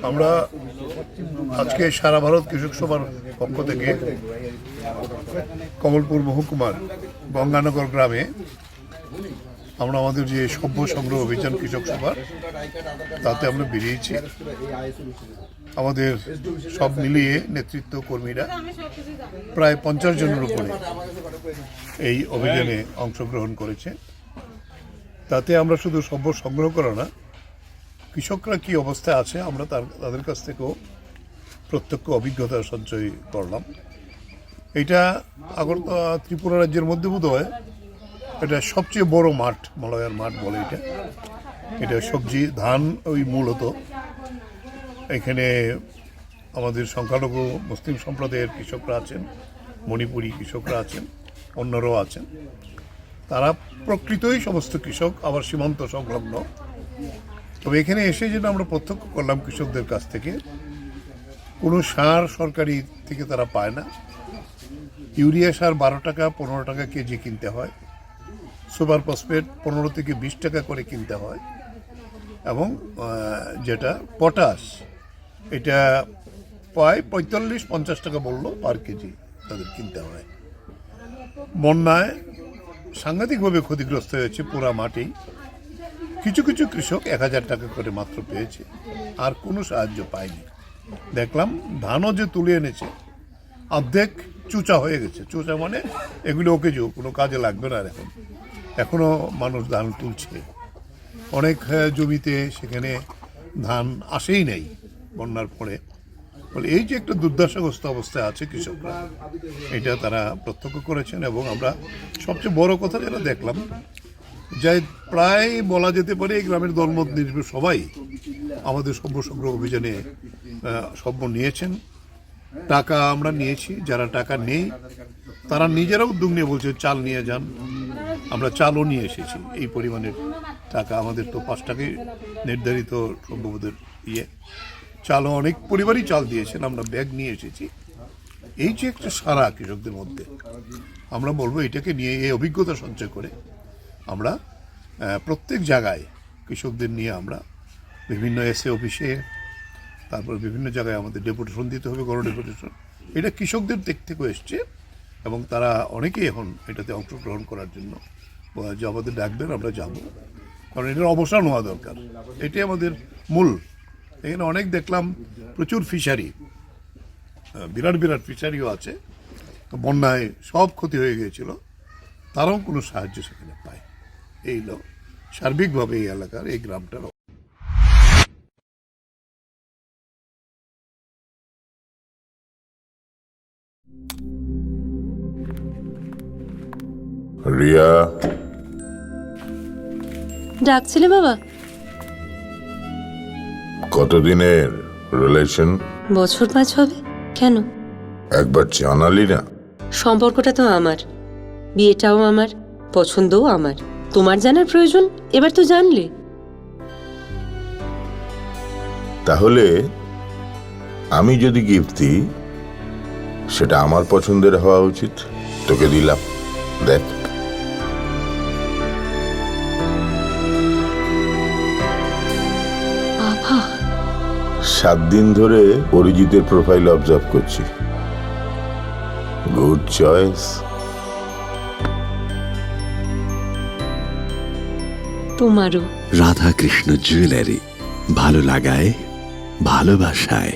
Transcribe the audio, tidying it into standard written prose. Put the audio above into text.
আমরা আজকে সারা ভারত কৃষক সভার পক্ষ থেকে কমলপুর মহকুমার গঙ্গানগর গ্রামে আমরা আমাদের যে সভ্য সংগ্রহ অভিযান কৃষক সভার তাতে আমরা বেরিয়েছি। আমাদের সব মিলিয়ে নেতৃত্ব কর্মীরা প্রায় 50 জনের উপরে এই অভিযানে অংশগ্রহণ করেছে। তাতে আমরা শুধু সভ্য সংগ্রহ করা না, কৃষকরা কি অবস্থায় আছে আমরা তাদের কাছ থেকেও প্রত্যক্ষ অভিজ্ঞতা সঞ্চয় করলাম। এটা আগরতলা ত্রিপুরা রাজ্যের মধ্যে বোধ হয় এটা সবচেয়ে বড় মাঠ, মলয়ার মাঠ বলে এটা সবজি ধান ওই মূলত। এখানে আমাদের সংখ্যালঘু মুসলিম সম্প্রদায়ের কৃষকরা আছেন, মণিপুরী কৃষকরা আছেন, অন্যরাও আছেন। তারা প্রকৃতই সমস্ত কৃষক, আবার সীমান্ত সংলগ্ন। তবে এখানে এসে যেটা আমরা প্রত্যক্ষ করলাম কৃষকদের কাছ থেকে, কোনো সার সরকারি থেকে তারা পায় না। ইউরিয়া সার 12 টাকা 15 টাকা কেজি কিনতে হয়, সুপার ফসফেট 15 থেকে 20 টাকা করে কিনতে হয়, এবং যেটা পটাশ এটা প্রায় 45-50 টাকা বললো পার কেজি তাদের কিনতে হয়। বন্যায় সাংঘাতিকভাবে ক্ষতিগ্রস্ত হয়েছে পুরা মাঠেই। কিছু কিছু কৃষক 1000 টাকা করে মাত্র পেয়েছে, আর কোনো সাহায্য পায়নি। দেখলাম ধানও যে তুলে এনেছে অর্ধেক চুচা হয়ে গেছে। চুচা মানে এগুলো ওকেজো, কোনো কাজে লাগবে না। এখনও মানুষ ধান তুলছে। অনেক জমিতে সেখানে ধান আসেই নাই বন্যার পরে। বলে এই যে একটা দুর্দশাগ্রস্ত অবস্থায় আছে কৃষকরা, এটা তারা প্রত্যক্ষ করেছেন। এবং আমরা সবচেয়ে বড় কথা যেটা দেখলাম, যাই প্রায় বলা যেতে পারে এই গ্রামের দলমত নির্বিশেষে সবাই আমাদের সভ্য সংগ্রহ অভিযানে সভ্য নিয়েছেন। টাকা আমরা নিয়েছি, যারা টাকা নেই তারা নিজেরাও উদ্যোগ নিয়ে বলছে চাল নিয়ে যান। আমরা চালও নিয়ে এসেছি এই পরিমাণের টাকা। আমাদের তো 5 টাকাই নির্ধারিত সম্ভবদের চালও অনেক পরিবারই চাল দিয়েছেন, আমরা ব্যাগ নিয়ে এসেছি। এই যে একটা সারা কৃষকদের মধ্যে, আমরা বলবো এটাকে নিয়ে এই অভিজ্ঞতা সঞ্চয় করে আমরা প্রত্যেক জায়গায় কৃষকদের নিয়ে আমরা বিভিন্ন এসএ অফিসে, তারপর বিভিন্ন জায়গায় আমাদের ডেপুটেশন দিতে হবে, গণ ডেপুটেশন। এটা কৃষকদের দিক থেকেও এসছে এবং তারা অনেকেই এখন এটাতে অংশগ্রহণ করার জন্য যে আমাদের ডাকবেন আমরা যাব, কারণ এটার অবসান হওয়া দরকার। এটাই আমাদের মূল। এখানে অনেক দেখলাম প্রচুর ফিশারি, বিরাট বিরাট ফিশারিও আছে। বন্যায় সব ক্ষতি হয়ে গিয়েছিল, তারাও কোনো সাহায্য সেখানে পায়। এই লোক সার্বিকভাবে এই এলাকার এই গ্রামটার। রিয়া, ডাকছিলে বাবা? কতদিনের রিলেশন? বছর 5 হবে। কেন? একবার জানালি না? সম্পর্কটা তো আমার, বিয়েটাও আমার, পছন্দও আমার। তোমার জানার প্রয়োজন, এবার তো জানলে। তাহলে আমি যদি গিফট দিই সেটা আমার পছন্দের হওয়া উচিত। তোকে দিলাম, দেখ। বাবা, 7 দিন ধরে অরিজিতের প্রোফাইল অবজার্ভ করছি। Good choice. তোমারও। রাধাকৃষ্ণ জুয়েলারি, ভালো লাগায় ভালোবাসায়।